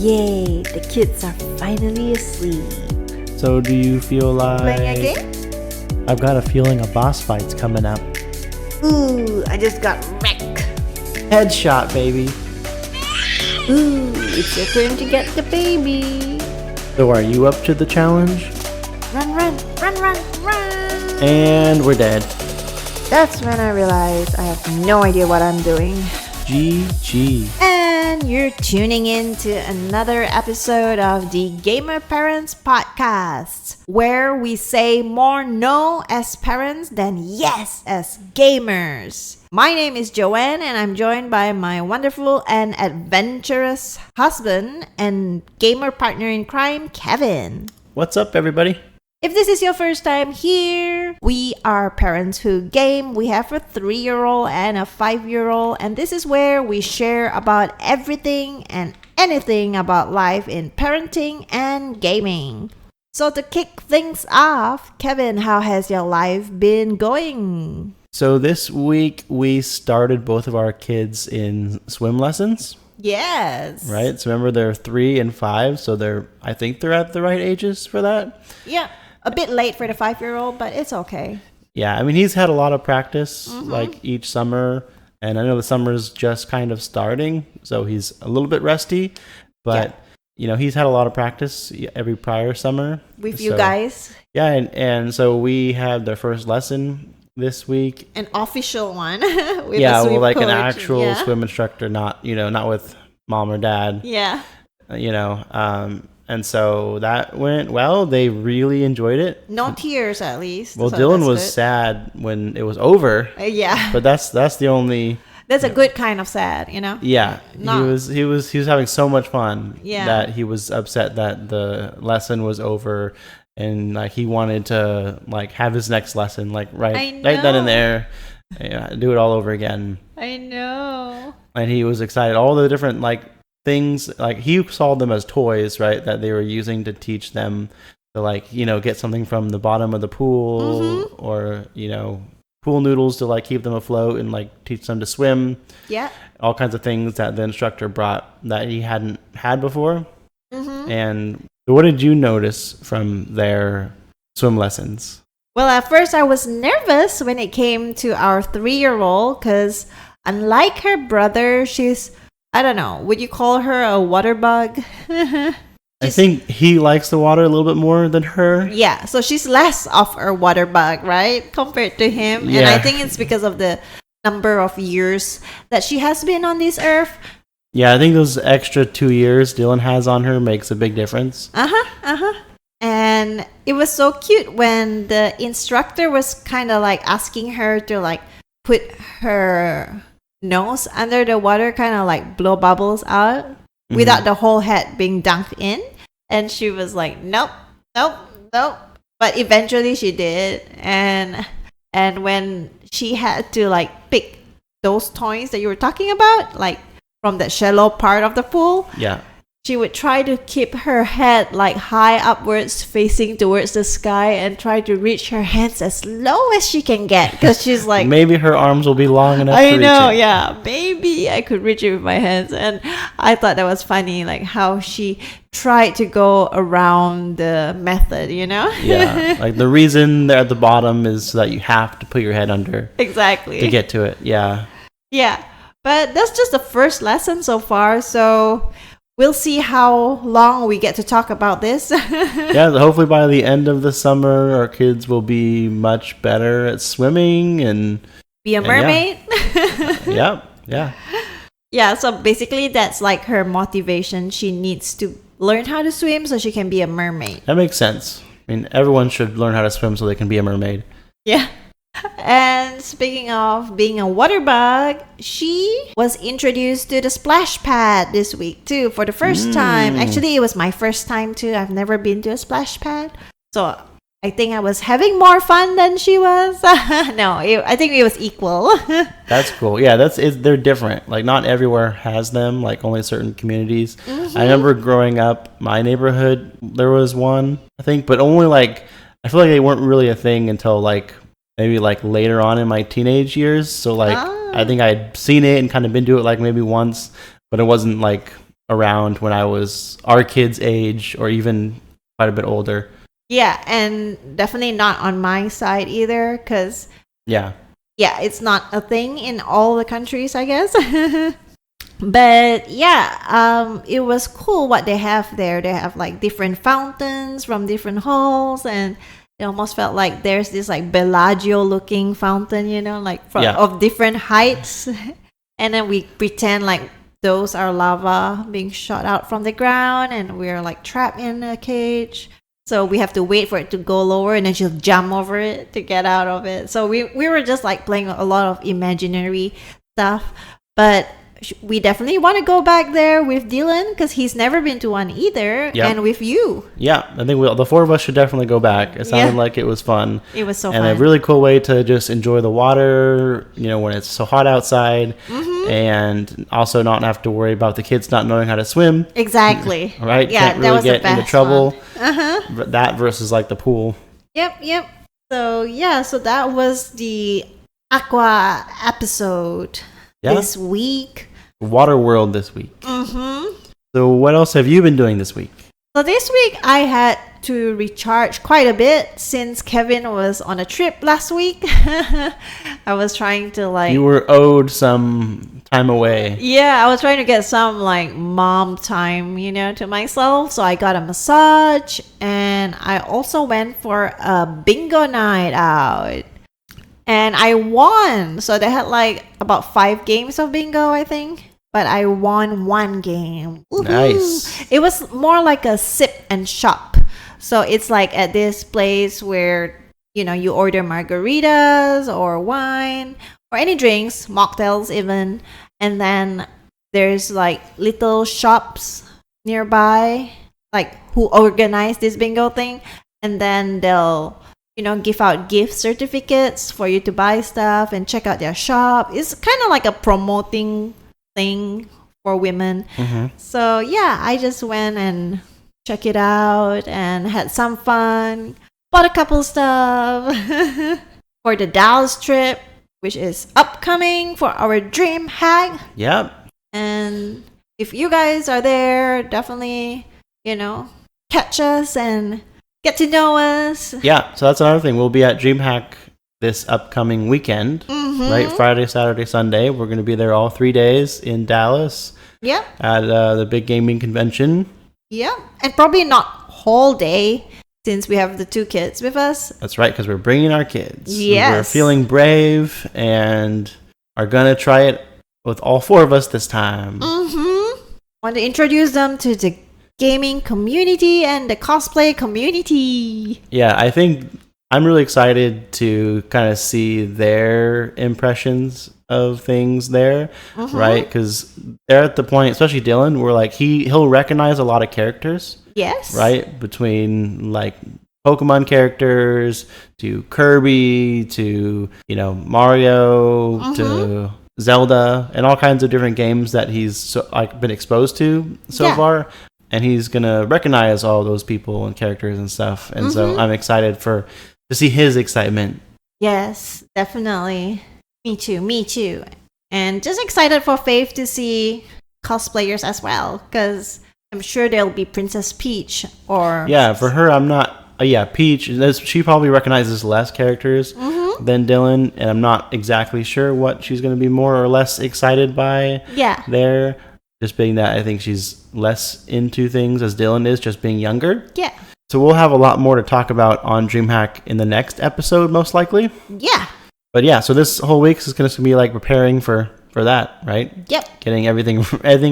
Yay, the kids are finally asleep. So do you feel like... Playing a game? I've got a feeling a boss fight's coming up. Ooh, I just got wrecked. Headshot, baby. Ooh, it's your turn to get the baby. So are you up to the challenge? Run, run, run, run, run. And we're dead. That's when I realized I have no idea what I'm doing. GG. And you're tuning in to another episode of the Gamer Parents Podcast, where we say more no as parents than yes as gamers. My name is Joanne, and I'm joined by my wonderful and adventurous husband and gamer partner in crime, Kevin. What's up, everybody? If this is your first time here, we are parents who game. We have a 3-year-old and a 5-year-old, and this is where we share about everything and anything about life in parenting and gaming. So to kick things off, Kevin, how has your life been going? So this week we started both of our kids in swim lessons. Yes. Right? So remember they're 3 and 5, so I think they're at the right ages for that. Yeah. A bit late for the 5-year-old, but it's okay. Yeah, I mean, he's had a lot of practice, like each summer, and I know the summer's just kind of starting, so he's a little bit rusty, but, you know, he's had a lot of practice every prior summer. With you guys? Yeah, and so we had their first lesson this week. An official one. With a swim coach. An actual swim instructor, not with mom or dad. Yeah. And so that went well. They really enjoyed it. No tears, at least. Well, so Dylan was sad when it was over. Yeah. But that's the only. That's a good kind of sad, you know. Yeah. He was having so much fun. Yeah. That he was upset that the lesson was over, and like he wanted to have his next lesson right then and there. Yeah, do it all over again. I know. And he was excited. All the different things, he saw them as toys, right, that they were using to teach them to get something from the bottom of the pool, or pool noodles to keep them afloat and teach them to swim. Yeah, all kinds of things that the instructor brought that he hadn't had before. And what did you notice from their swim lessons? Well, at first I was nervous when it came to our 3-year-old, because unlike her brother, she's, I don't know, would you call her a water bug? I think he likes the water a little bit more than her. Yeah, so she's less of a water bug, right, compared to him. Yeah. And I think it's because of the number of years that she has been on this earth. Yeah, I think those extra 2 years Dylan has on her makes a big difference. And it was so cute when the instructor was kind of asking her to put her nose under the water, kind of blow bubbles out without the whole head being dunked in, and she was like, nope, but eventually she did. And when she had to pick those toys that you were talking about, from the shallow part of the pool, she would try to keep her head high upwards, facing towards the sky, and try to reach her hands as low as she can get, because she's like, maybe her arms will be long enough to reach it. I know, yeah, maybe I could reach it with my hands. And I thought that was funny, how she tried to go around the method, Yeah, the reason they're at the bottom is so that you have to put your head under. Exactly. To get to it, yeah. Yeah, but that's just the first lesson so far, so we'll see how long we get to talk about this. Yeah, hopefully by the end of the summer, our kids will be much better at swimming and be a mermaid. Yeah. Yeah, so basically that's her motivation. She needs to learn how to swim so she can be a mermaid. That makes sense. I mean, everyone should learn how to swim so they can be a mermaid. Yeah. And speaking of being a water bug, she was introduced to the splash pad this week too, for the first time. Actually, it was my first time too. I've never been to a splash pad, so I think I was having more fun than she was. I think it was equal. That's cool. Yeah, they're different. Not everywhere has them. Only certain communities. I remember growing up, my neighborhood, there was one, I think, but only I feel like they weren't really a thing until maybe later on in my teenage years. So I think I had seen it and kind of been to it maybe once, but it wasn't around when I was our kids' age or even quite a bit older. Yeah, and definitely not on my side either, because Yeah. it's not a thing in all the countries, I guess. But yeah, it was cool what they have there. They have like different fountains from different halls, and it almost felt like there's this like Bellagio looking fountain, like of different heights. And then we pretend like those are lava being shot out from the ground, and we're like trapped in a cage. So we have to wait for it to go lower, and then she'll jump over it to get out of it. So we were just like playing a lot of imaginary stuff. But we definitely want to go back there with Dylan, because he's never been to one either. Yep. And with you. Yeah, I think the four of us should definitely go back. It sounded like it was fun. It was so fun. And a really cool way to just enjoy the water, when it's so hot outside. And also not have to worry about the kids not knowing how to swim. Exactly. Right? Yeah, Can't really get into trouble. One. That versus like the pool. Yep. So that was the Aqua episode this week. Water World this week. So what else have you been doing this week? So this week I had to recharge quite a bit since Kevin was on a trip last week. I was trying to You were owed some time away. Yeah, I was trying to get some mom time, to myself. So I got a massage, and I also went for a bingo night out. And I won. So they had about 5 games of bingo, I think. But I won 1 game. Woo-hoo. Nice. It was more like a sip and shop. So it's like at this place where, you order margaritas or wine or any drinks, mocktails even. And then there's little shops nearby, who organize this bingo thing. And then they'll give out gift certificates for you to buy stuff and check out their shop. It's kind of like a promoting thing for women. So yeah, I just went and checked it out and had some fun. Bought a couple stuff for the Dallas trip, which is upcoming for our dream hack. Yep. And if you guys are there, definitely, catch us and get to know us. Yeah, so that's another thing. We'll be at DreamHack this upcoming weekend, right? Friday, Saturday, Sunday. We're going to be there all 3 days in Dallas. Yep. At the big gaming convention. Yep. And probably not whole day, since we have the 2 kids with us. That's right, because we're bringing our kids. Yes. We're feeling brave and are going to try it with all 4 of us this time. Want to introduce them to the gaming community and the cosplay community. Yeah, I think I'm really excited to kind of see their impressions of things there, right? Because they're at the point, especially Dylan, where he'll recognize a lot of characters. Yes. Right? Between Pokemon characters to Kirby to, Mario to Zelda and all kinds of different games that he's been exposed to so far. And he's going to recognize all those people and characters and stuff. And so I'm excited to see his excitement. Yes, definitely. Me too. And just excited for Faith to see cosplayers as well, because I'm sure there'll be Princess Peach or... Yeah, for her, I'm not... Peach. She probably recognizes less characters than Dylan, and I'm not exactly sure what she's going to be more or less excited by there. Just being that I think she's less into things as Dylan is, just being younger. Yeah. So we'll have a lot more to talk about on DreamHack in the next episode, most likely. Yeah. But yeah, so this whole week is going to be preparing for that, right? Yep. Getting everything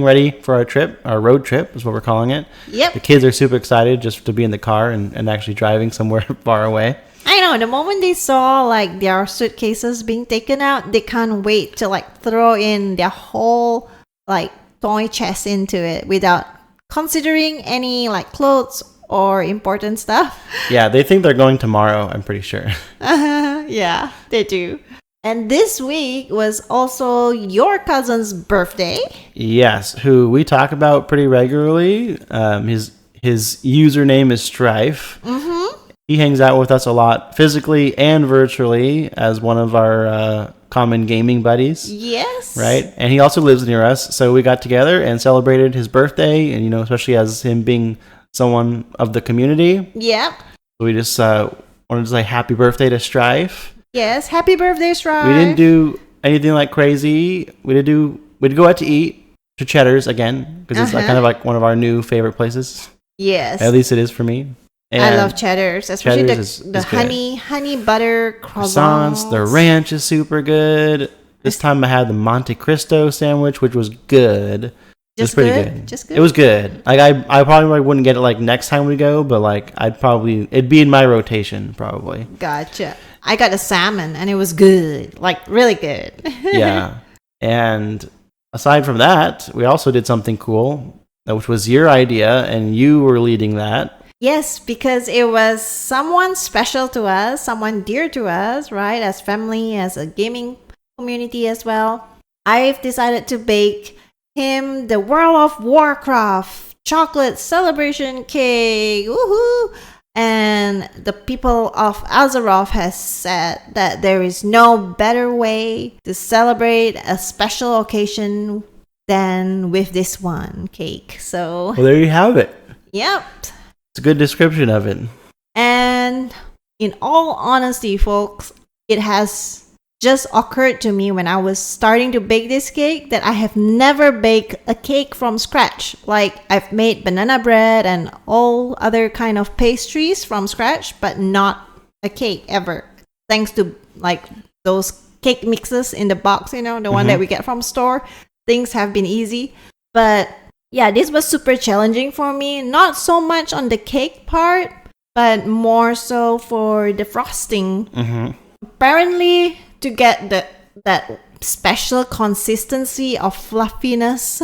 ready for our trip, our road trip is what we're calling it. Yep. The kids are super excited just to be in the car and actually driving somewhere far away. I know. The moment they saw their suitcases being taken out, they can't wait to throw in their whole toy chest into it without considering any clothes or important stuff. Yeah, they think they're going tomorrow, I'm pretty sure. Yeah, they do. And this week was also your cousin's birthday. Yes, who we talk about pretty regularly. His username is Strife. he hangs out with us a lot physically and virtually as one of our common gaming buddies. Yes. Right? And he also lives near us. So we got together and celebrated his birthday. And, especially as him being someone of the community. Yep. So we just wanted to say happy birthday to Strife. Yes. Happy birthday, Strife. We didn't do anything like crazy. We did go out to eat to Cheddar's again because it's kind of like one of our new favorite places. Yes. At least it is for me. And I love Cheddar's, especially the is honey butter croissants. The ranch is super good. This time I had the Monte Cristo sandwich, which was good. It was pretty good. Just good. It was good. Like I probably wouldn't get it like next time we go, but like it'd be in my rotation probably. Gotcha. I got the salmon and it was good, like really good. Yeah. And aside from that, we also did something cool, which was your idea, and you were leading that. Yes, because it was someone special to us, someone dear to us, right? As family, as a gaming community as well. I've decided to bake him the World of Warcraft chocolate celebration cake. Woohoo! And the people of Azeroth has said that there is no better way to celebrate a special occasion than with this one cake. So, well, there you have it. Yep. It's a good description of it. And in all honesty, folks, it has just occurred to me when I was starting to bake this cake that I have never baked a cake from scratch. Like I've made banana bread and all other kind of pastries from scratch, but not a cake ever. Thanks to like those cake mixes in the box, the one that we get from store. Things have been easy. But yeah, this was super challenging for me. Not so much on the cake part, but more so for the frosting. Mm-hmm. Apparently, to get that special consistency of fluffiness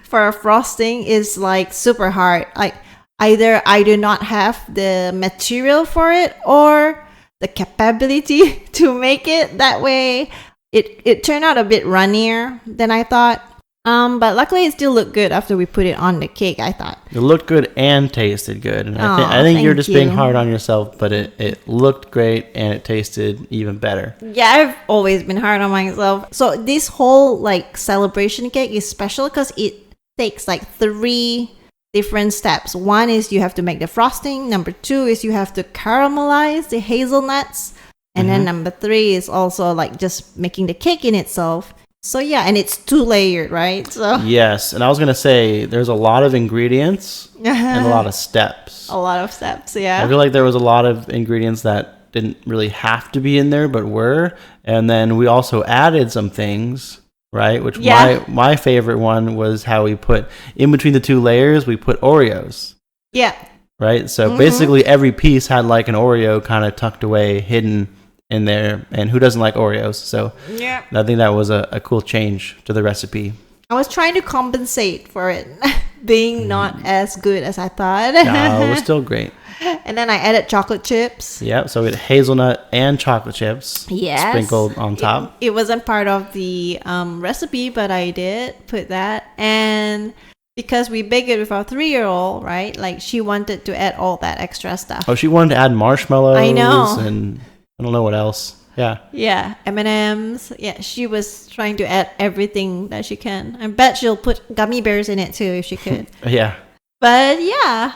for a frosting is like super hard. Like either I do not have the material for it or the capability to make it that way. It turned out a bit runnier than I thought. But luckily it still looked good after we put it on the cake, I thought. It looked good and tasted good. And I think you're just being hard on yourself, but it looked great and it tasted even better. Yeah, I've always been hard on myself. So this whole like celebration cake is special because it takes like 3 different steps. One is you have to make the frosting. Number 2 is you have to caramelize the hazelnuts. And then number 3 is also like just making the cake in itself. So yeah, and it's 2-layered, right? So yes, and I was gonna say there's a lot of ingredients and a lot of steps. A lot of steps, yeah. I feel like there was a lot of ingredients that didn't really have to be in there, but were. And then we also added some things, right? Which my favorite one was how we put in between the 2 layers, we put Oreos. Yeah. Right. So basically, every piece had like an Oreo kind of tucked away, hidden in there, and who doesn't like Oreos? So yeah, I think that was a cool change to the recipe. I was trying to compensate for it being not as good as I thought. No, it was still great. And then I added chocolate chips. Yeah, so we had hazelnut and chocolate chips sprinkled on top. It wasn't part of the recipe, but I did put that. And because we baked it with our 3-year-old, right? Like she wanted to add all that extra stuff. Oh, she wanted to add marshmallows. I know. And I don't know what else. Yeah. Yeah, M&Ms. Yeah, she was trying to add everything that she can. I bet she'll put gummy bears in it too if she could. Yeah. But yeah,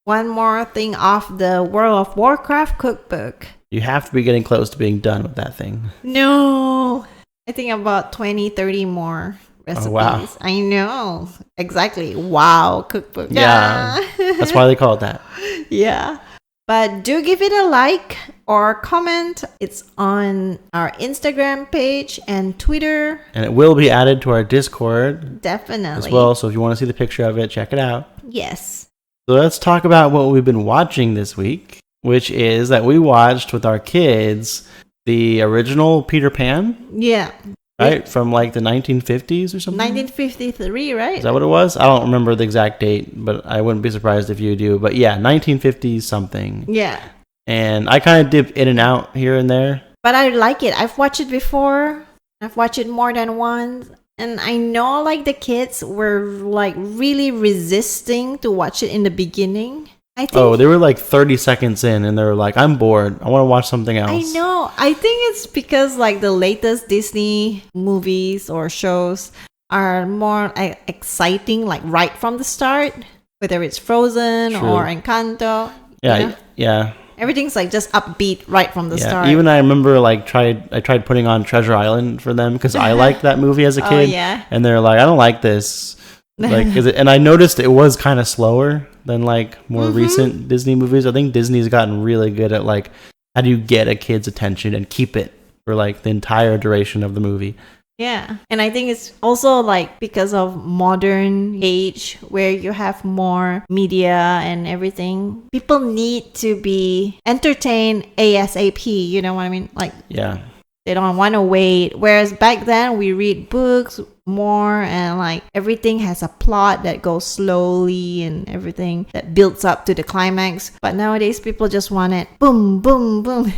one more thing off the World of Warcraft cookbook. You have to be getting close to being done with that thing. No. I think about 20, 30 more recipes. Oh, wow. I know. Exactly. Wow, cookbook. Yeah. That's why they call it that. Yeah. But do give it a like or comment. It's on our Instagram page and Twitter. And it will be added to our Discord. Definitely. As well. So if you want to see the picture of it, check it out. Yes. So let's talk about what we've been watching this week, which is that we watched with our kids the original Peter Pan. Yeah. Right? From like the 1950s or something? 1953, right? Is that what it was? I don't remember the exact date, but I wouldn't be surprised if you do. But yeah, 1950s something. Yeah. And I kind of dip in and out here and there. But I like it. I've watched it before. I've watched it more than once. And I know like the kids were like really resisting to watch it in the beginning. I think. Oh, they were like 30 seconds in and they were like, I'm bored. I want to watch something else. I know. I think it's because like the latest Disney movies or shows are more exciting, like right from the start, whether it's Frozen True. or Encanto. Yeah, you know? yeah. Everything's like just upbeat right from the Yeah, start. even I remember like I tried putting on Treasure Island for them because I liked that movie as a kid. Oh, yeah. And they're like, I don't like this. Like, and I noticed it was kind of slower than like more recent Disney movies. I think Disney's gotten really good at like how do you get a kid's attention and keep it for like the entire duration of the movie. Yeah. And I think it's also like because of modern age where you have more media and everything, people need to be entertained ASAP. You know what I mean? Like, Yeah. they don't want to wait. Whereas back then we read books more and like everything has a plot that goes slowly and everything that builds up to the climax. But nowadays people just want it boom, boom, boom.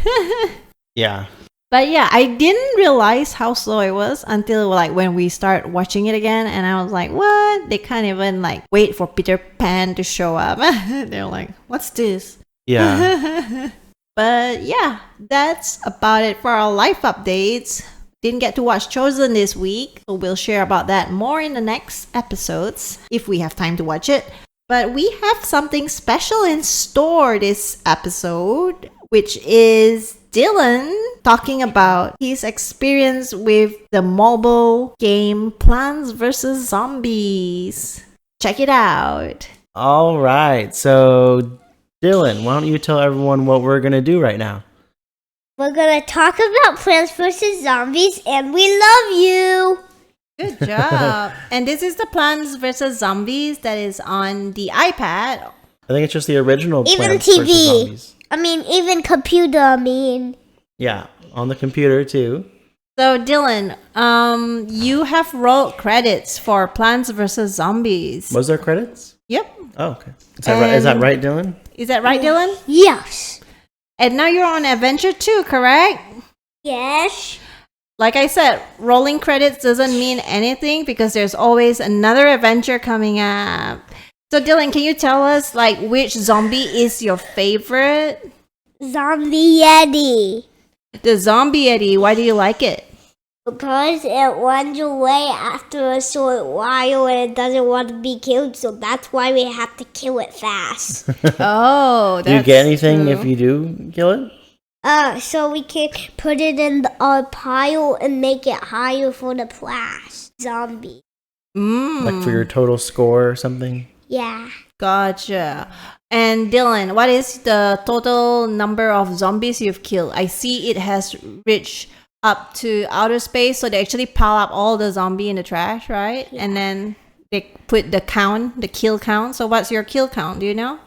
Yeah. But yeah, I didn't realize how slow it was until like when we start watching it again, and I was like, what? They can't even like wait for Peter Pan to show up. They're like, what's this? Yeah. But yeah, that's about it for our life updates. Didn't get to watch Chosen this week, so we'll share about that more in the next episodes if we have time to watch it. But we have something special in store this episode, which is Dylan talking about his experience with the mobile game Plants vs. Zombies. Check it out. All right. So, Dylan, why don't you tell everyone what we're going to do right now? We're going to talk about Plants vs. Zombies, and we love you. Good job. And this is the Plants vs. Zombies that is on the iPad. I think it's just the original Even Plants vs. TV. Zombies. Even computer, Yeah, on the computer too. So Dylan, you have rolled credits for Plants vs. Zombies. Was there credits? Yep. Oh, okay. Is that right, Dylan? Is that right, Dylan? Yes. And now you're on Adventure 2, correct? Yes. Like I said, rolling credits doesn't mean anything because there's always another adventure coming up. So Dylan, can you tell us like which zombie is your favorite? Zombie Yeti. The Zombie Eddie. Why do you like it? Because it runs away after a short while and it doesn't want to be killed, so that's why we have to kill it fast. Oh, Do you get anything if you do kill it? So we can put it in our pile and make it higher for the class zombie. Like for your total score or something? Yeah. Gotcha. And Dylan, what is the total number of zombies you've killed? I see it has reached up to outer space, so they actually pile up all the zombie in the trash, right? Yeah. And then they put the kill count. So what's your kill count? Do you know?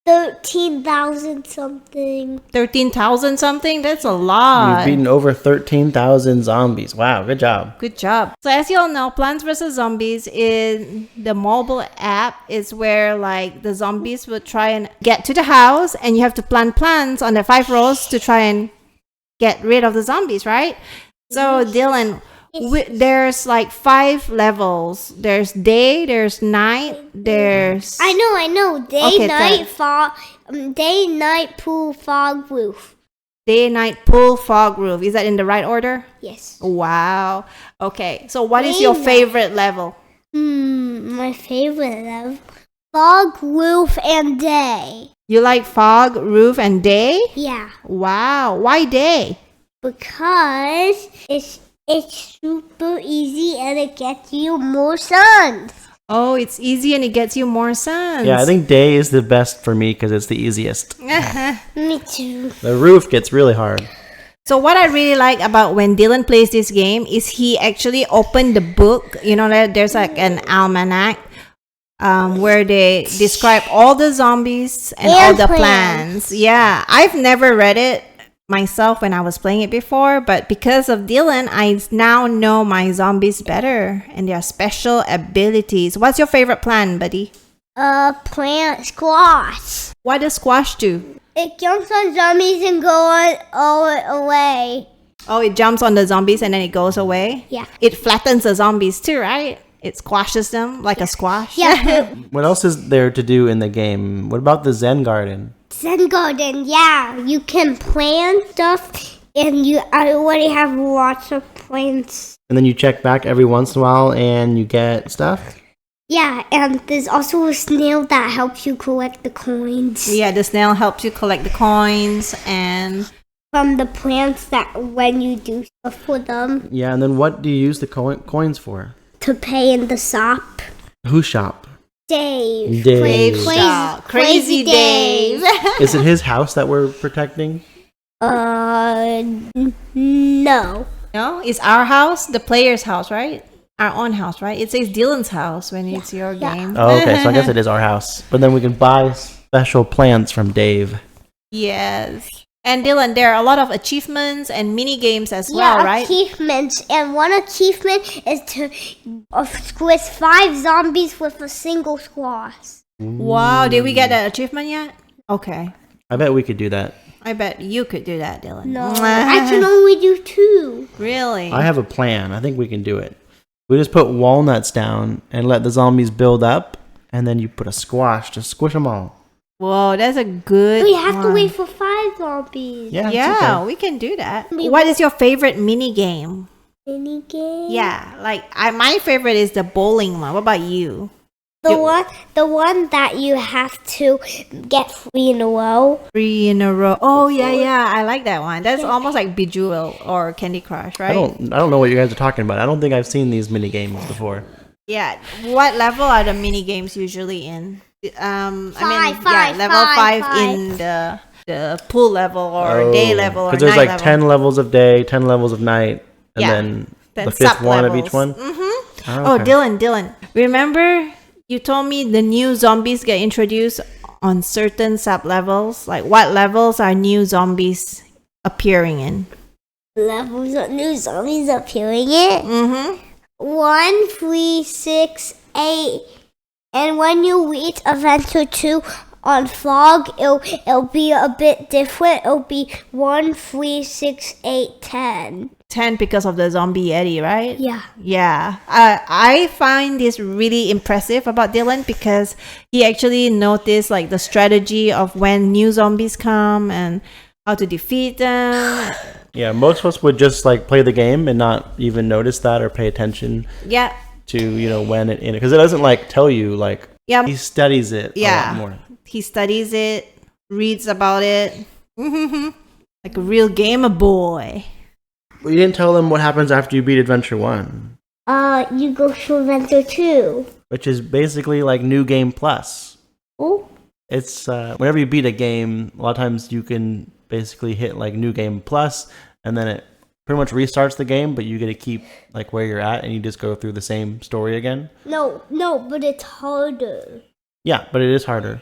13,000 something. 13,000 something? That's a lot. You've beaten over 13,000 zombies. Wow, good job. Good job. So as you all know, Plants vs. Zombies in the mobile app is where like the zombies will try and get to the house and you have to plant plants on the 5 rows to try and get rid of the zombies, right? So Dylan, there's like 5 levels. There's day, there's night, there's... I know. Day, night, pool, fog, roof. Day, night, pool, fog, roof. Is that in the right order? Yes. Wow. Okay. So what is your favorite level? My favorite level? Fog, roof, and day. You like fog, roof, and day? Yeah. Wow. Why day? Because it's super easy and it gets you more sun. Oh, it's easy and it gets you more sun. Yeah, I think day is the best for me because it's the easiest. Me too. The roof gets really hard. So what I really like about when Dylan plays this game is he actually opened the book. You know, there's like an almanac where they describe all the zombies and all the plants. Yeah, I've never read it myself when I was playing it before, but because of Dylan, I now know my zombies better and their special abilities. What's your favorite plant, buddy? Plant squash. What does squash do? It jumps on zombies and goes all away. Oh, it jumps on the zombies and then it goes away? Yeah. It flattens the zombies too, right? It squashes them like a squash. Yeah. What else is there to do in the game? What about the Zen Garden? Zen Garden, yeah. You can plant stuff, and I already have lots of plants. And then you check back every once in a while and you get stuff? Yeah, and there's also a snail that helps you collect the coins. Yeah, the snail helps you collect the coins and From the plants that when you do stuff for them Yeah, and then what do you use the coins for? to pay in the shop. Whose shop? Dave. Dave. Shop. Crazy Dave. Is it his house that we're protecting? No. No, it's our house, the player's house, right? Our own house, right? It says Dylan's house when it's your game. Oh, okay, so I guess it is our house. But then we can buy special plants from Dave. Yes. And Dylan, there are a lot of achievements and mini games as well, right? Achievements. And one achievement is to squish 5 zombies with a single squash. Wow, did we get that achievement yet? Okay. I bet we could do that. I bet you could do that, Dylan. No, I can only do 2. Really? I have a plan. I think we can do it. We just put walnuts down and let the zombies build up, and then you put a squash to squish them all. Whoa, that's a good We have to one. wait for 5 zombies. Yeah, it's Yeah, okay. we can do that. We What will- is your favorite mini game? Mini game. Yeah, like my favorite is the bowling one. What about you? The one that you have to get 3 in a row. 3 in a row. Oh yeah, I like that one. That's almost like Bejeweled or Candy Crush, right? I don't know what you guys are talking about. I don't think I've seen these mini games before. Yeah. What level are the mini games usually in? Five, level 5 five. in the pool level or day level or Because there's night like level. 10 levels of day, 10 levels of night, and Yeah. then Then the fifth one of each one. Mm-hmm. Oh, Oh, okay. Dylan, remember you told me the new zombies get introduced on certain sub levels? Like what levels are new zombies appearing in? Levels of new zombies appearing in. Mm-hmm. 1, 3, 6, 8. And when you reach Adventure 2 on Fog, it'll be a bit different. It'll be 1, 3, 6, 8, 10. 10 because of the zombie Eddie, right? Yeah. Yeah. I find this really impressive about Dylan because he actually noticed like the strategy of when new zombies come and how to defeat them. Yeah, most of us would just like play the game and not even notice that or pay attention Yeah. to when it in it, because it doesn't like tell you like. Yeah. He studies it a lot more. He studies it, reads about it. Like a real gamer boy. But you didn't tell them what happens after you beat Adventure 1, You go to Adventure 2. which is basically like New Game Plus. Oh. It's whenever you beat a game, a lot of times you can basically hit like New Game Plus, and then it pretty much restarts the game, but you get to keep like where you're at, and you just go through the same story again. No, but it's harder. Yeah, but it is harder.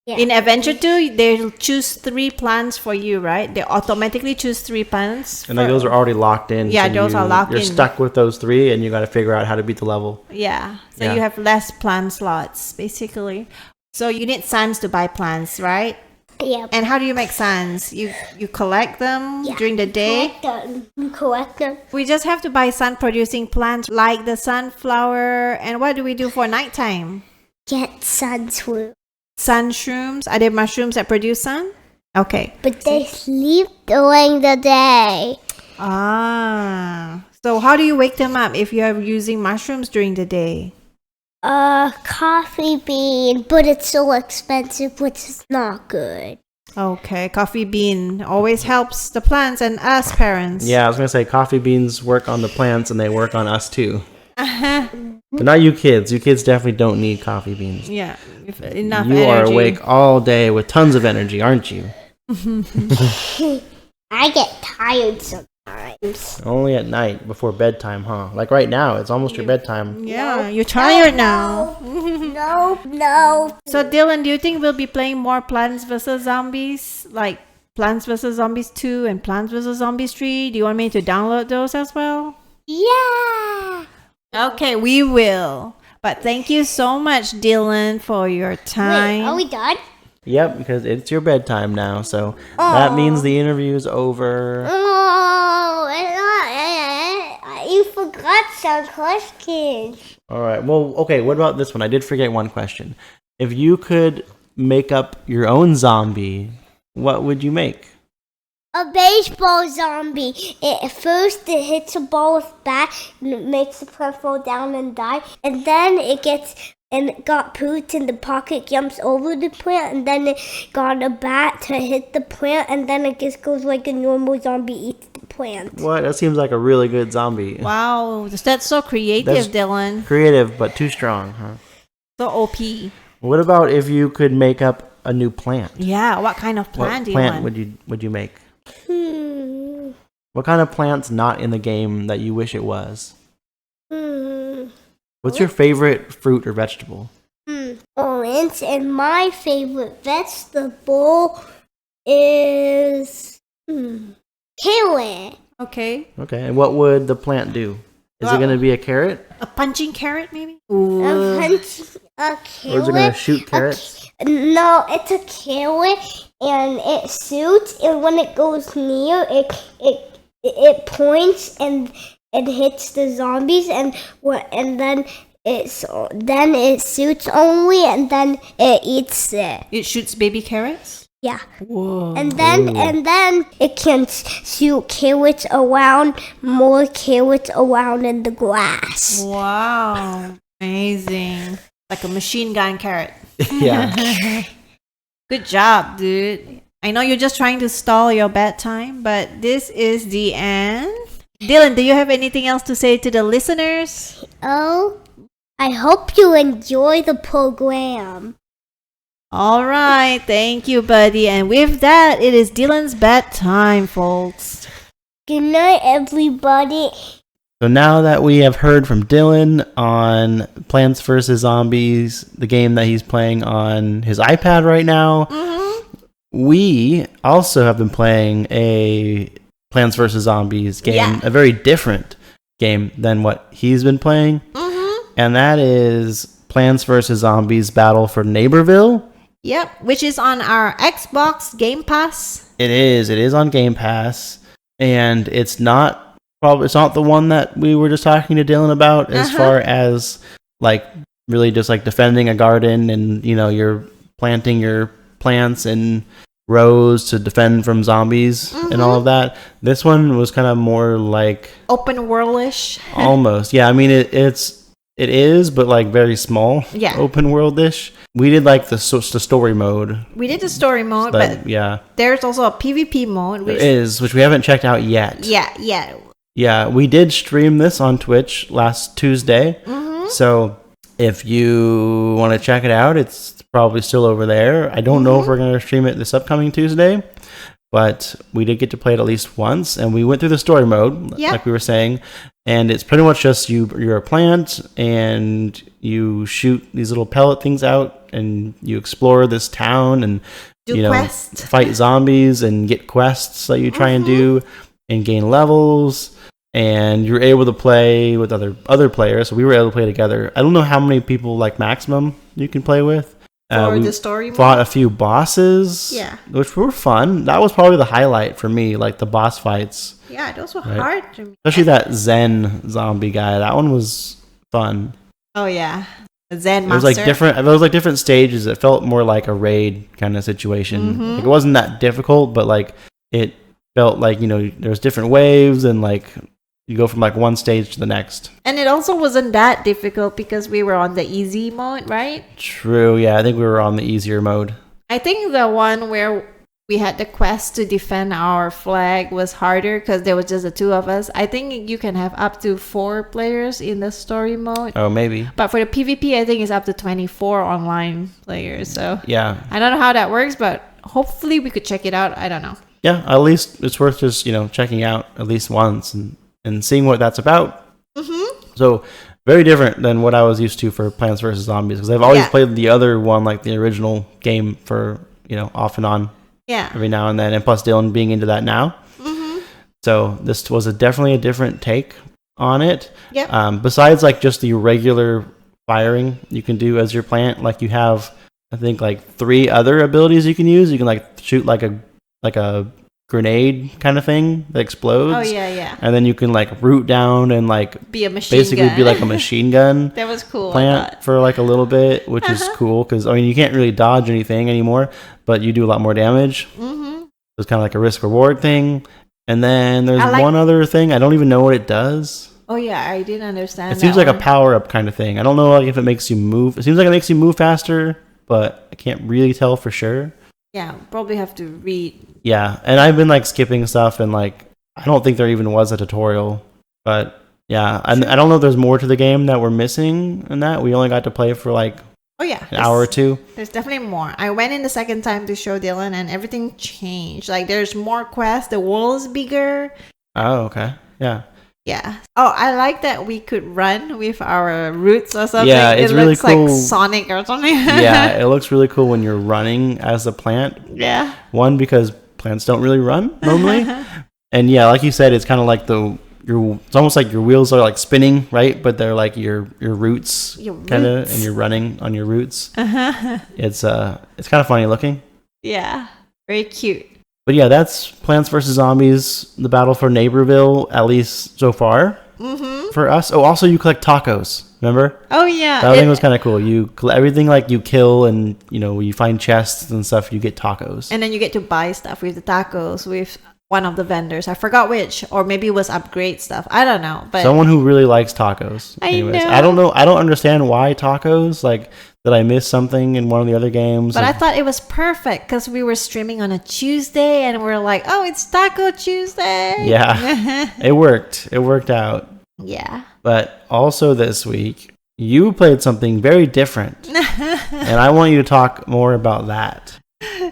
Yeah. In Adventure 2, they'll choose 3 plans for you, right? They automatically choose 3 plans. And like those are already locked in. Yeah, so those are locked You're in. stuck with those 3, and you got to figure out how to beat the level. Yeah. So Yeah. you have less plan slots, basically. So you need suns to buy plants, right? Yeah. And how do you make suns? You collect them during the day? You collect them. We just have to buy sun-producing plants like the sunflower. And what do we do for nighttime? Get sunshine. Sun shrooms? Are there mushrooms that produce sun? Okay. But they sleep during the day. Ah. So how do you wake them up if you are using mushrooms during the day? Coffee bean, but it's so expensive, which is not good. Okay. Coffee bean always helps the plants and us parents. Yeah, I was gonna say coffee beans work on the plants, and they work on us too. But not you kids. You kids definitely don't need coffee beans. Yeah. If enough You energy. are awake all day with tons of energy, aren't you? I get tired sometimes. Only at night before bedtime, huh? Like right now, it's almost your bedtime. Yeah, you're tired now. No. So Dylan, do you think we'll be playing more Plants vs Zombies, like Plants vs Zombies 2 and Plants vs Zombies 3? Do you want me to download those as well? Yeah. Okay, we will. But thank you so much, Dylan, for your time. Wait, are we done? Yep, because it's your bedtime now, so that means the interview is over. Oh, you forgot forgot some questions. All right. Well, okay. What about this one? I did forget one question. If you could make up your own zombie, what would you make? A baseball zombie. First it hits a ball with bat and it makes the plant fall down and die. And then it got pooped in the pocket, jumps over the plant, and then it got a bat to hit the plant, and then it just goes like a normal zombie, eats the plant. What? That seems like a really good zombie. Wow, that's so creative, That's Dylan. Creative, but too strong, huh? So OP. What about if you could make up a new plant? Yeah, what kind of plant What do you plant want? would you make? What kind of plant's not in the game that you wish it was? What's your favorite fruit or vegetable? Orange, and my favorite vegetable is carrot. Okay. Okay, and what would the plant do? Is it going to be a carrot? A punching carrot, maybe? A carrot. Or is it going to shoot carrots? No, it's a carrot, and it shoots, and when it goes near, it points and it hits the zombies, and then it shoots only, and then it eats it. It shoots baby carrots? Yeah. Whoa. And then it can shoot carrots around, more carrots around in the grass. Wow. Amazing. Like a machine gun carrot. Yeah. Good job, dude. I know you're just trying to stall your bedtime, but this is the end. Dylan, do you have anything else to say to the listeners? Oh, I hope you enjoy the program. All right. Thank you, buddy. And with that, it is Dylan's bedtime, folks. Good night, everybody. So now that we have heard from Dylan on Plants vs. Zombies, the game that he's playing on his iPad right now, we also have been playing a Plants vs. Zombies game, a very different game than what he's been playing. And that is Plants vs. Zombies Battle for Neighborville. Yep, which is on our Xbox Game Pass. It is on Game Pass, and it's not the one that we were just talking to Dylan about as far as like really just like defending a garden, and you're planting your plants in rows to defend from zombies and all of that. This one was kind of more like open world-ish. Almost. Yeah, I mean it is, but like very small. Yeah. Open world-ish. We did like the story mode. We did the story mode, but yeah, there's also a PvP mode. Which we haven't checked out yet. Yeah, we did stream this on Twitch last Tuesday. So if you want to check it out, it's probably still over there. I don't know if we're going to stream it this upcoming Tuesday, but we did get to play it at least once, and we went through the story mode, like we were saying, and it's pretty much just you're a plant, and you shoot these little pellet things out, and you explore this town, and do quests, fight zombies, and get quests that you try and do, and gain levels, and you're able to play with other players. So we were able to play together. I don't know how many people like maximum you can play with. For the story mode? Fought a few bosses, which were fun. That was probably the highlight for me, like the boss fights. Yeah, those were hard to me. Especially that Zen zombie guy. That one was fun. Oh yeah, the Zen master. There was like different stages. It felt more like a raid kind of situation. Like, it wasn't that difficult, but like it felt like there's different waves, and like you go from like one stage to the next. And it also wasn't that difficult because we were on the easy mode, right? True, yeah. I think we were on the easier mode. I think the one where we had the quest to defend our flag was harder because there was just the two of us. I think you can have up to 4 players in the story mode. Oh, maybe. But for the PvP, I think it's up to 24 online players. So yeah, I don't know how that works, but hopefully we could check it out. I don't know. Yeah, at least it's worth just checking out at least once and seeing what that's about. So very different than what I was used to for Plants vs. Zombies, because I've always played the other one, like the original game, for off and on, every now and then, and plus Dylan being into that now. So this was definitely a different take on it. Besides like just the regular firing you can do as your plant, like you have I think like 3 other abilities you can use. You can like shoot like a grenade kind of thing that explodes. Oh yeah. And then you can like root down and like Be a machine basically gun. be like a machine gun. That was cool. I Plant thought. for like a little bit, which is cool because I mean you can't really dodge anything anymore, but you do a lot more damage. Mm-hmm. It's kind of like a risk reward thing. And then there's I like- one other thing. I don't even know what it does. Oh yeah, I didn't understand. It seems that like a one. power up kind of thing. I don't know like if it makes you move. It seems like it makes you move faster, but I can't really tell for sure. Yeah, probably have to read. Yeah, and I've been like skipping stuff and like I don't think there even was a tutorial. But yeah, I don't know if there's more to the game that we're missing in that. We only got to play for like Oh yeah, an hour or two. There's definitely more. I went in the second time to show Dylan, and everything changed. Like there's more quests. The world is bigger. Oh, okay. Yeah. Yeah. Oh, I like that we could run with our roots or something. Yeah, it's it really looks cool. like Sonic or something. Yeah, it looks really cool when you're running as a plant. Yeah. One, because plants don't really run normally. And yeah, like you said, it's kind of like it's almost like your wheels are like spinning, right? But they're like your roots kind of, and you're running on your roots. It's kind of funny looking. Yeah. Very cute. But yeah, that's Plants vs. Zombies, the battle for Neighborville, at least so far for us. Oh, also you collect tacos, remember? Oh yeah. That thing was kind of cool. You everything like you kill and, you know, you find chests and stuff, you get tacos. And then you get to buy stuff with the tacos with one of the vendors. I forgot which, or maybe it was upgrade stuff. I don't know. But Someone who really likes tacos. I know. I don't know. I don't understand why tacos. Like, did I miss something in one of the other games? But I thought it was perfect because we were streaming on a Tuesday and we're like, oh, it's Taco Tuesday. Yeah, it worked. It worked out. Yeah. But also this week, you played something very different. And I want you to talk more about that.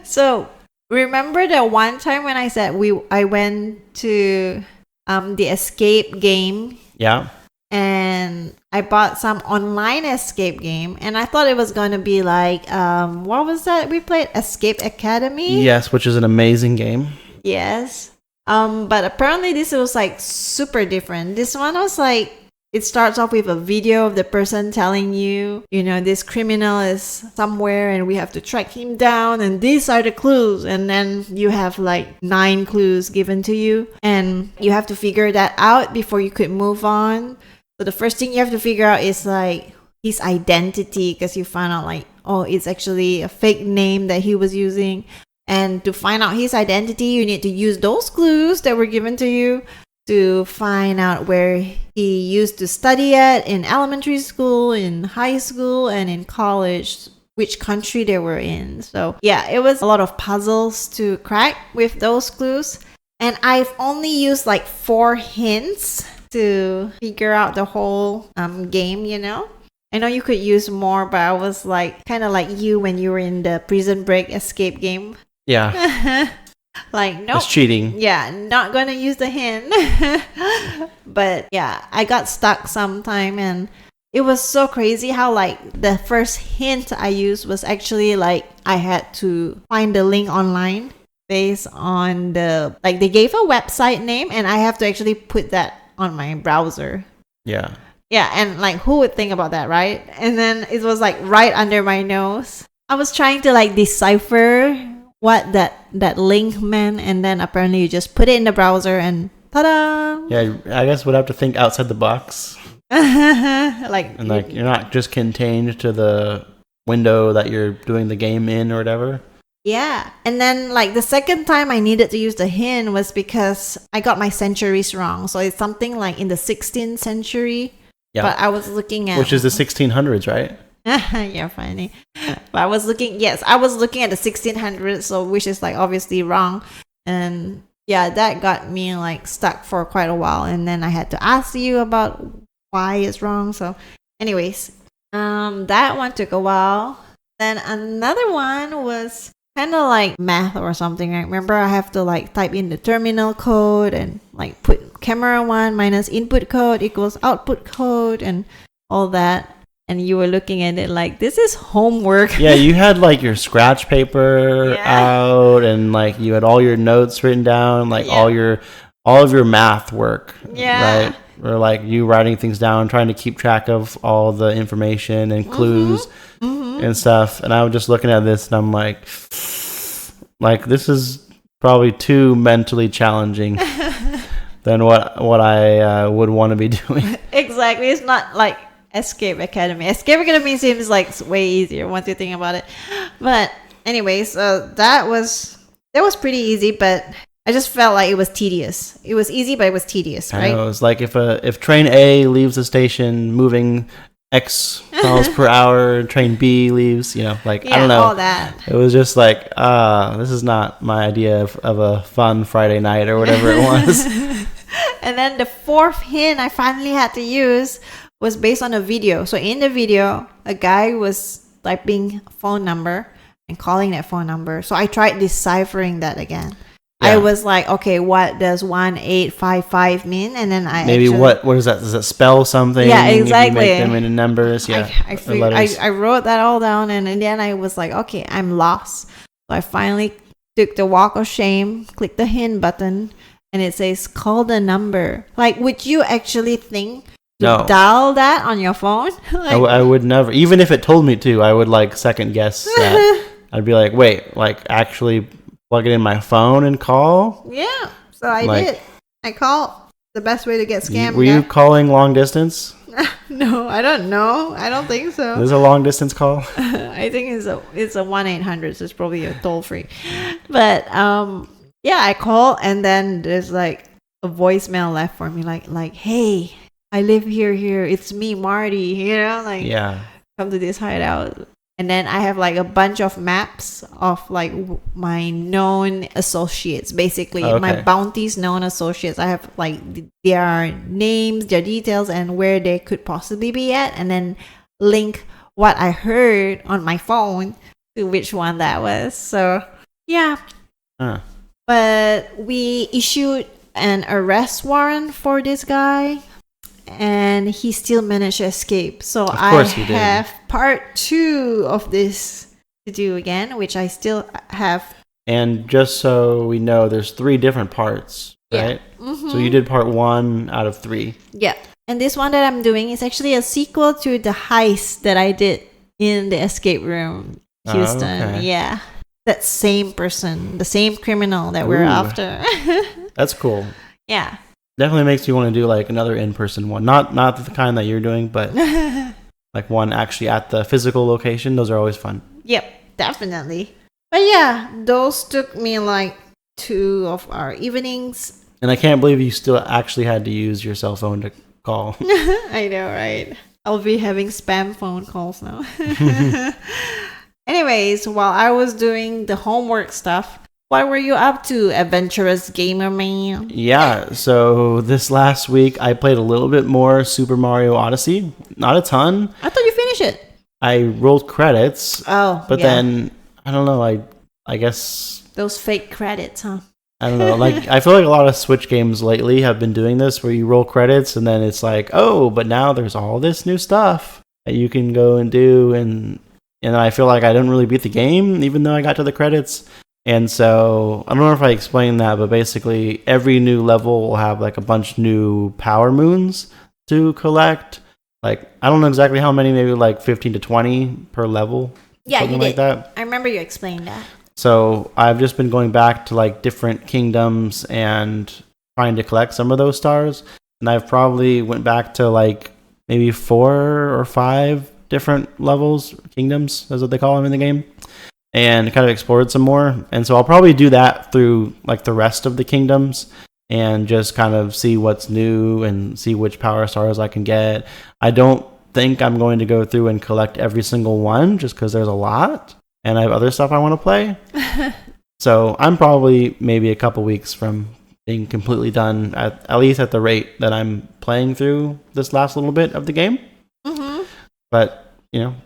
So remember the one time when I said I went to the escape game Yeah. and I bought some online escape game and I thought it was going to be like what was that we played, Escape Academy? Yes, which is an amazing game. Yes. But apparently this was like super different. This one was like, it starts off with a video of the person telling you, you know, this criminal is somewhere and we have to track him down and these are the clues. And then you have like 9 clues given to you and you have to figure that out before you could move on. So the first thing you have to figure out is like his identity, because you find out like, oh, it's actually a fake name that he was using. And to find out his identity, you need to use those clues that were given to you to find out where he used to study at in elementary school, in high school, and in college, which country they were in. So yeah, it was a lot of puzzles to crack with those clues. And I've only used like 4 hints to figure out the whole game, you know? I know you could use more, but I was like kind of like you when you were in the Prison Break escape game. Yeah. Like, nope. It's cheating. Yeah, not gonna use the hint. But yeah, I got stuck sometime and it was so crazy how like the first hint I used was actually like I had to find the link online based on the, like they gave a website name and I have to actually put that on my browser. Yeah. Yeah, and like who would think about that, right? And then it was like right under my nose. I was trying to like decipher what that link meant, and then apparently you just put it in the browser and ta-da! Yeah, I guess we'd have to think outside the box. Like You're not just contained to the window that you're doing the game in or whatever. yeah. And then like the second time I needed to use the hint was because I got my centuries wrong. So it's something like in the 16th century. Yeah. But I was looking at, Which is the 1600s, right? you're funny. But I was looking at the 1600s, so which is like obviously wrong. And yeah, that got me like stuck for quite a while, and then I had to ask you about why it's wrong. So anyways, that one took a while. Then another one was kind of like math or something. Right? Remember, I have to like type in the terminal code and like put camera 1 minus input code equals output code and all that. And you were looking at it like, this is homework. Yeah, you had like your scratch paper out, and like you had all your notes written down, like all of your math work. Yeah. Right? Or like you writing things down, trying to keep track of all the information and clues and stuff. And I was just looking at this and I'm like this is probably too mentally challenging than what I would want to be doing. Exactly. It's not like Escape Academy. Escape Academy seems like way easier once you think about it. But anyways, that was pretty easy, but I just felt like it was tedious. It was easy, but it was tedious, right? I know, it was like if train A leaves the station moving X miles per hour, train B leaves, like, I don't know. All that. It was just like, this is not my idea of a fun Friday night or whatever it was. And then the fourth hint I finally had to use was based on a video. So in the video, a guy was typing a phone number and calling that phone number. So I tried deciphering that again. Yeah. I was like, okay, what does 1855 mean? And then what is that? Does it spell something? Yeah, exactly. If you make them into numbers, yeah. I wrote that all down, and then I was like, okay, I'm lost. So I finally took the walk of shame, clicked the hint button, and it says call the number. Like, would you actually think to dial that on your phone? I would never. Even if it told me to, I would like second guess that. I'd be like, wait, like actually plug it in my phone and call? Yeah. So I did. I called. The best way to get scammed. Were you calling long distance? No, I don't know. I don't think so. Is it a long distance call? I think it's a 1-800, so it's probably a toll free. But yeah, I call, and then there's like a voicemail left for me, like, hey, I live here. It's me, Marty. Come to this hideout. And then I have like a bunch of maps of like my known associates, basically my bounties known associates. I have like their names, their details, and where they could possibly be at, and then link what I heard on my phone to which one that was. So yeah. But we issued an arrest warrant for this guy, and he still managed to escape. So I have part 2 of this to do again, which I still have. And just so we know, there's 3 different parts, right? Yeah. Mm-hmm. So you did part 1 out of 3. Yeah. And this one that I'm doing is actually a sequel to the heist that I did in the escape room, Houston. Okay. Yeah. That same person, the same criminal that we're after. That's cool. Yeah. Definitely makes you want to do like another in-person one. Not the kind that you're doing, but like one actually at the physical location. Those are always fun. Yep, definitely. But yeah, those took me like 2 of our evenings. And I can't believe you still actually had to use your cell phone to call. I know, right? I'll be having spam phone calls now. Anyways, while I was doing the homework stuff, what were you up to, adventurous gamer man? Yeah, so this last week I played a little bit more Super Mario Odyssey. Not a ton. I thought you finished it. I rolled credits. Oh, but then I don't know. I guess those fake credits, huh? I don't know. Like I feel like a lot of Switch games lately have been doing this, where you roll credits and then it's like, oh, but now there's all this new stuff that you can go and do, and I feel like I didn't really beat the game, even though I got to the credits. And so, I don't know if I explained that, but basically every new level will have like a bunch new power moons to collect. Like, I don't know exactly how many, maybe like 15 to 20 per level. Yeah, something you like that. I remember you explained that. So, I've just been going back to like different kingdoms and trying to collect some of those stars. And I've probably went back to like maybe 4 or 5 different levels, kingdoms, is what they call them in the game. And kind of explored some more. And so I'll probably do that through like the rest of the kingdoms and just kind of see what's new and see which power stars I can get. I don't think I'm going to go through and collect every single one just because there's a lot and I have other stuff I want to play. So I'm probably maybe a couple weeks from being completely done, at least at the rate that I'm playing through this last little bit of the game. Mm-hmm. But,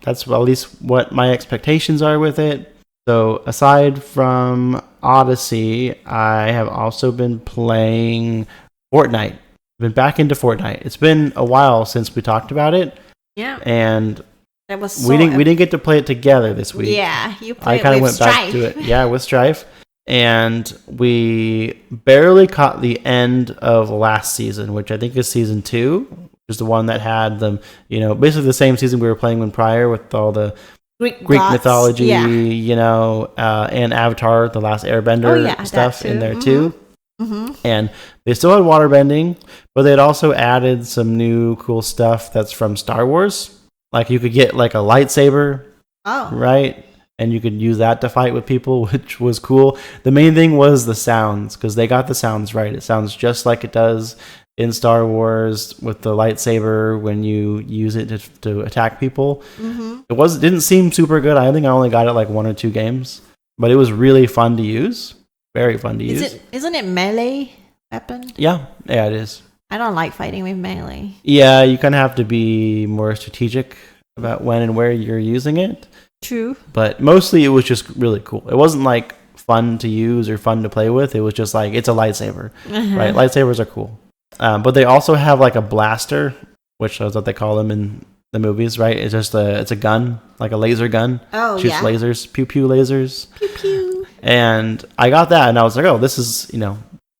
that's at least what my expectations are with it. So aside from Odyssey, I have also been playing Fortnite. I've been back into Fortnite. It's been a while since we talked about it. Yeah. And that was we didn't get to play it together this week. Yeah, you played I kind of went Strife. back to it. Yeah, with Strife. And we barely caught the end of last season, which I think is season 2, which is the one that had them, basically the same season we were playing when prior with all the Greek Greek gods. mythology, Yeah. and Avatar, the Last Airbender stuff in there too. Mm-hmm. And they still had waterbending, but they'd also added some new cool stuff that's from Star Wars. Like you could get like a lightsaber, right? And you could use that to fight with people, which was cool. The main thing was the sounds, because they got the sounds right. It sounds just like it does in Star Wars with the lightsaber when you use it to attack people. Mm-hmm. It didn't seem super good. I think I only got it like 1 or 2 games, but it was really fun to use. Very fun to use. Isn't it melee weapon? Yeah, it is. I don't like fighting with melee. Yeah, you kind of have to be more strategic about when and where you're using it. True. But mostly it was just really cool. It wasn't like fun to use or fun to play with. It was just like, it's a lightsaber, right? Lightsabers are cool. But they also have like a blaster, which is what they call them in the movies, right? It's just it's a gun, like a laser gun. Oh, Shoots yeah. lasers, pew pew lasers. Pew pew. And I got that, and I was like, oh, this is,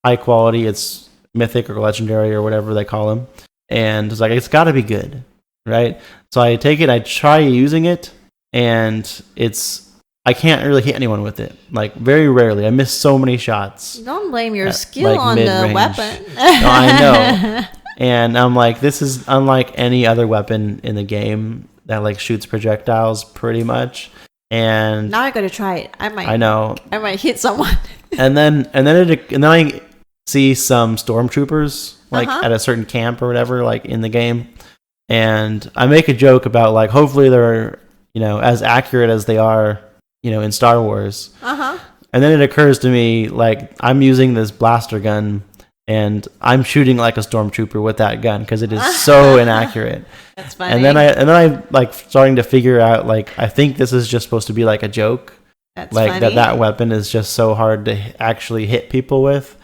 high quality. It's mythic or legendary or whatever they call them. And it's like, it's got to be good, right? So I take it, I try using it, and I can't really hit anyone with it. Like, very rarely. I miss so many shots. Don't blame your skill like on the mid-range. weapon. No, I know. And I'm like, this is unlike any other weapon in the game that like shoots projectiles pretty much. And Now I gotta try it. I know. I might hit someone. And then I see some stormtroopers like at a certain camp or whatever, like in the game. And I make a joke about like, hopefully they're, as accurate as they are, in Star Wars. And then it occurs to me, like, I'm using this blaster gun and I'm shooting like a stormtrooper with that gun because it is so inaccurate. That's funny. And then I like starting to figure out, like, I think this is just supposed to be like a joke. That's like funny. that weapon is just so hard to actually hit people with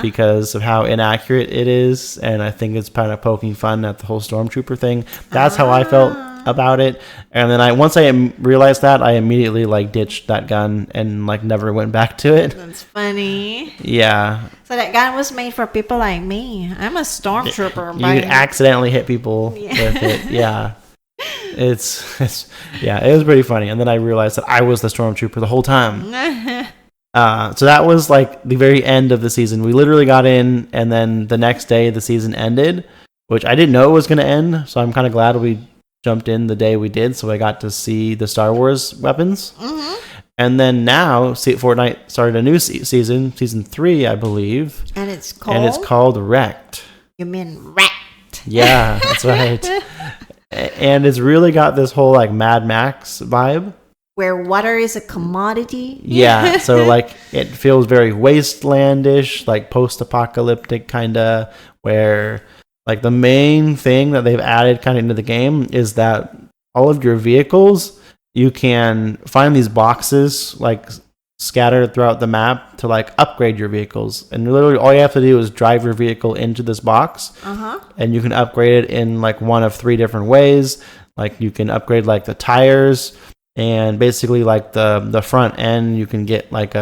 because of how inaccurate it is. And I think it's kind of poking fun at the whole stormtrooper thing. That's how I felt about it. And then once I realized that, I immediately like ditched that gun and like never went back to it. That's funny. Yeah. So that gun was made for people like me. I'm a stormtrooper. You accidentally hit people with it. Yeah. It was pretty funny. And then I realized that I was the stormtrooper the whole time. So that was like the very end of the season. We literally got in, and then the next day the season ended, which I didn't know it was going to end. So I'm kind of glad we jumped in the day we did, so I got to see the Star Wars weapons. And then now, Fortnite started a new season 3, I believe. And it's called? called Wrecked. You mean wrecked. Yeah, that's right. And it's really got this whole like Mad Max vibe. Where water is a commodity. Yeah, so like it feels very wastelandish, like post-apocalyptic kind of, where like the main thing that they've added kind of into the game is that all of your vehicles, you can find these boxes like scattered throughout the map to like upgrade your vehicles. And literally all you have to do is drive your vehicle into this box and you can upgrade it in like one of 3 different ways. Like you can upgrade like the tires, and basically like the front end, you can get like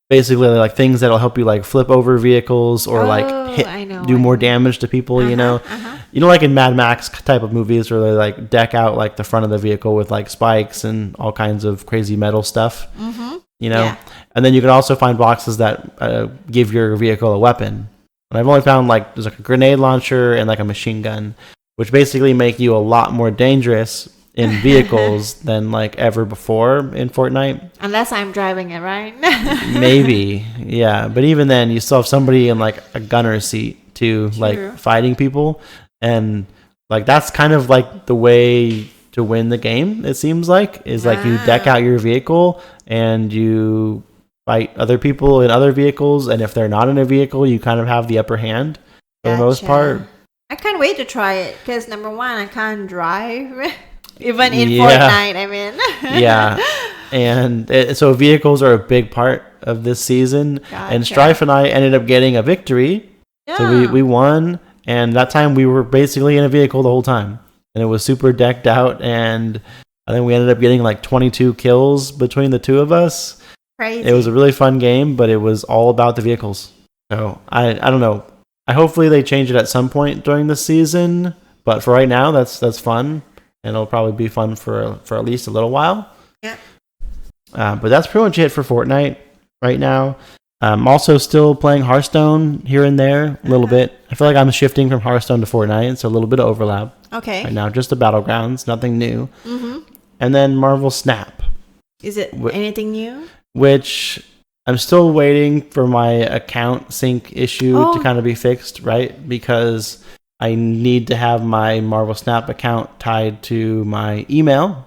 basically like things that'll help you like flip over vehicles or like do more damage to people, like in Mad Max type of movies where they like deck out like the front of the vehicle with like spikes and all kinds of crazy metal stuff. And then you can also find boxes that give your vehicle a weapon. And I've only found like there's like a grenade launcher and like a machine gun, which basically make you a lot more dangerous in vehicles than like ever before in Fortnite. Unless I'm driving it, right? Maybe, yeah. But even then, you still have somebody in like a gunner seat too, like fighting people, and like that's kind of like the way to win the game. It seems like is like you deck out your vehicle and you fight other people in other vehicles, and if they're not in a vehicle, you kind of have the upper hand for the most part. I can't wait to try it because number one, I can't drive. Even in Fortnite, I mean. Yeah. And so vehicles are a big part of this season. And Strife and I ended up getting a victory. Yeah. So we won. And that time we were basically in a vehicle the whole time. And it was super decked out. And I think we ended up getting like 22 kills between the two of us. Crazy. It was a really fun game, but it was all about the vehicles. So I don't know. Hopefully they change it at some point during the season. But for right now, that's fun. And it'll probably be fun for at least a little while. Yeah. But that's pretty much it for Fortnite right now. I'm also still playing Hearthstone here and there a little bit. I feel like I'm shifting from Hearthstone to Fortnite, so a little bit of overlap Okay. right now. Just the Battlegrounds, nothing new. Mm-hmm. And then Marvel Snap, Is it anything new? which I'm still waiting for my account sync issue to kind of be fixed, right? Because I need to have my Marvel Snap account tied to my email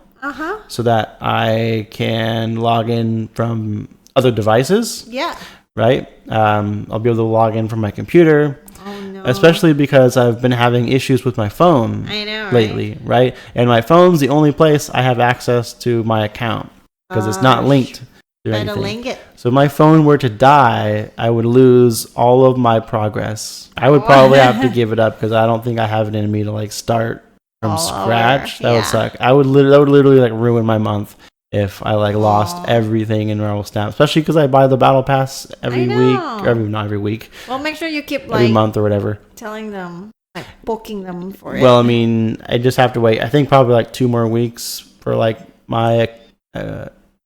so that I can log in from other devices. Yeah. Right? I'll be able to log in from my computer. Oh, no. Especially because I've been having issues with my phone lately, right? And my phone's the only place I have access to my account because it's not linked to anything. Link it. So if my phone were to die, I would lose all of my progress. I would probably have to give it up because I don't think I have it in me to like start from scratch. That would suck. That would literally like ruin my month if I like lost everything in Marvel Snap, especially because I buy the Battle Pass every week, or not every week. Well, make sure you keep every month or whatever. Telling them, like poking them for it. Well, I mean, I just have to wait. I think probably like 2 more weeks for like my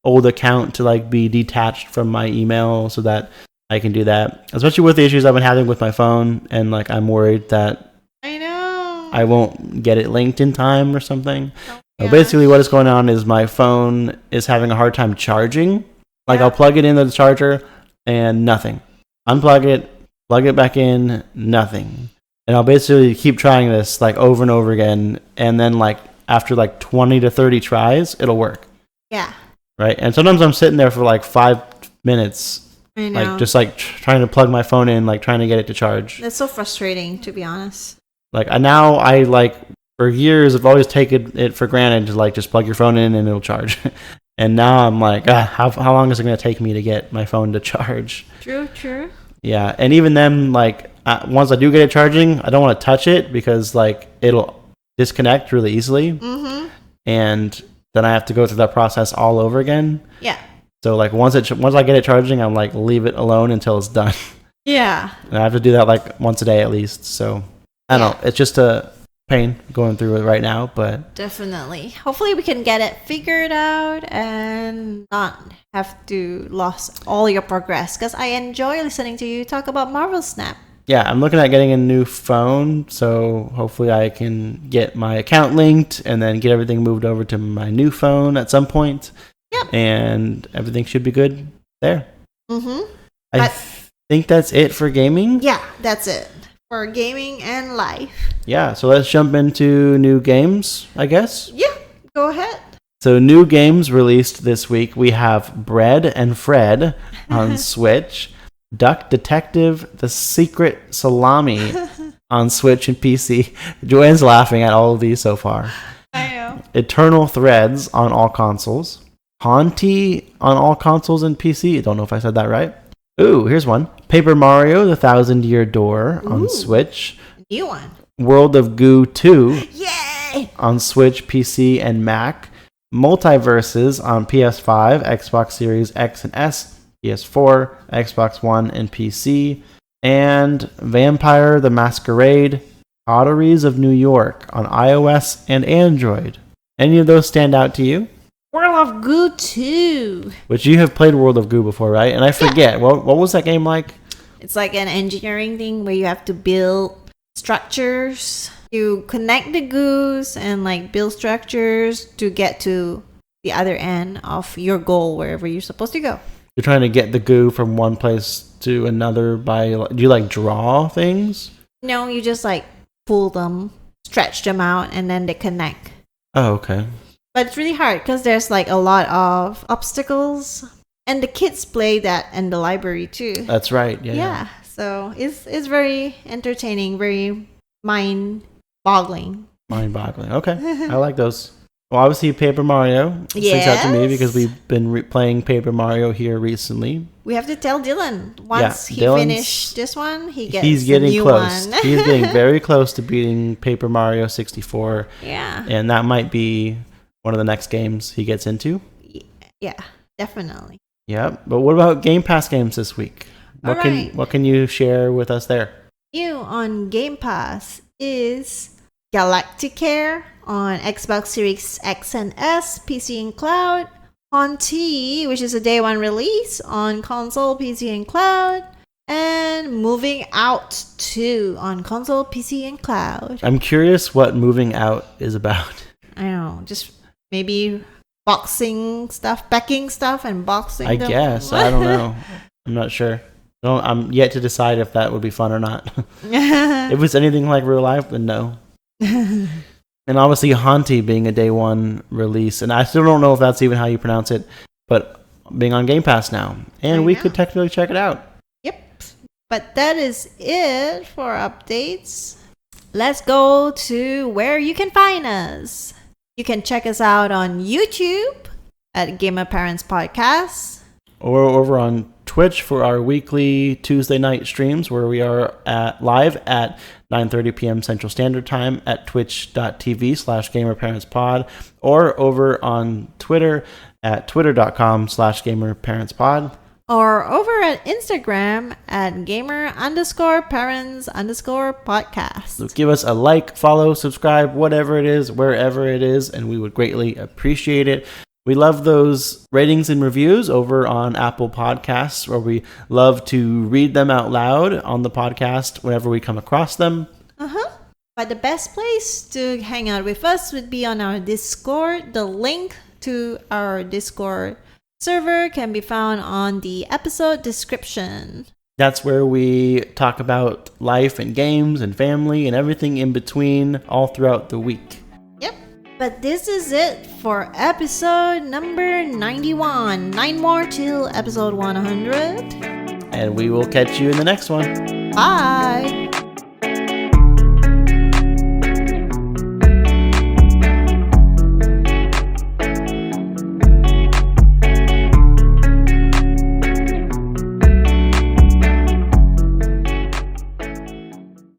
old account to like be detached from my email so that I can do that. Especially with the issues I've been having with my phone, and like I'm worried that I won't get it linked in time or something. So basically what is going on is my phone is having a hard time charging. Like I'll plug it into the charger and nothing. Unplug it, plug it back in, nothing. And I'll basically keep trying this like over and over again. And then like after like 20 to 30 tries, it'll work. Yeah. Right? And sometimes I'm sitting there for like 5 minutes. I know. Like just like trying to plug my phone in, like trying to get it to charge. That's so frustrating, to be honest. Like now I like for years I've always taken it for granted to like just plug your phone in and it'll charge. And now I'm like, how long is it going to take me to get my phone to charge? True. Yeah, and even then, like once I do get it charging, I don't want to touch it because like it'll disconnect really easily. Mm-hmm. And then I have to go through that process all over again. Yeah. So like once I get it charging, I'm like leave it alone until it's done. Yeah. And I have to do that like once a day at least. So I don't know. It's just a pain going through it right now, but definitely. Hopefully we can get it figured out and not have to lose all your progress, because I enjoy listening to you talk about Marvel Snap. Yeah, I'm looking at getting a new phone, so hopefully I can get my account linked and then get everything moved over to my new phone at some point. Yep. And everything should be good there. Mm-hmm. I think that's it for gaming. Yeah, that's it for gaming and life. Yeah, so let's jump into new games, I guess. Yeah, go ahead. So new games released this week. We have Bread and Fred on Switch, Duck Detective: The Secret Salami on Switch and PC. Joanne's laughing at all of these so far. I know. Eternal Threads on all consoles. Haunty on all consoles and PC. I don't know if I said that right. Ooh, here's one. Paper Mario: The Thousand Year Door on Switch. New one. World of Goo 2 Yay! on Switch, PC, and Mac. Multiverses on PS5, Xbox Series X and S, PS4, Xbox One, and PC. And Vampire the Masquerade: Potteries of New York on iOS and Android. Any of those stand out to you? World of Goo 2. Which you have played World of Goo before, right? And I forget, what was that game like? It's like an engineering thing where you have to build structures. You connect the goos and like build structures to get to the other end of your goal, wherever you're supposed to go. You're trying to get the goo from one place to another by, do you like draw things? No, you just like pull them, stretch them out, and then they connect. Oh, okay. But it's really hard because there's like a lot of obstacles, and the kids play that in the library too. That's right. Yeah. So it's very entertaining, very mind-boggling. Mind-boggling. Okay, I like those. Well, obviously Paper Mario sticks out to me because we've been playing Paper Mario here recently. We have to tell Dylan once he finished this one, he's getting a new close. one. He's getting very close to beating Paper Mario 64. Yeah. And that might be one of the next games he gets into. Yeah, definitely. Yeah, but what about Game Pass games this week? What can you share with us there? New on Game Pass is Galacticare on Xbox Series X and S, PC and Cloud, Haunty, which is a day one release on console, PC, and cloud. And Moving Out 2 on console, PC, and cloud. I'm curious what Moving Out is about. I don't know, just maybe boxing stuff, packing stuff, and boxing. I guess. I don't know. I'm not sure. I'm yet to decide if that would be fun or not. If it's anything like real life, then no. And obviously, Haunty being a day one release, and I still don't know if that's even how you pronounce it, but being on Game Pass now, and we could technically check it out. Yep. But that is it for updates. Let's go to where you can find us. You can check us out on YouTube at Gamer Parents Podcast, or over on Twitch for our weekly Tuesday night streams, where we are live at 9:30 p.m. Central Standard Time at twitch.tv/gamerparentspod, or over on Twitter at twitter.com/gamerparentspod, or over at Instagram at gamer_parents_podcast. So give us a like, follow, subscribe, whatever it is, wherever it is, and we would greatly appreciate it. We love those ratings and reviews over on Apple Podcasts, where we love to read them out loud on the podcast whenever we come across them. But the best place to hang out with us would be on our Discord. The link to our Discord server can be found on the episode description. That's where we talk about life and games and family and everything in between all throughout the week. Yep. But this is it for episode number 91. 9 more till episode 100. And we will catch you in the next one. Bye.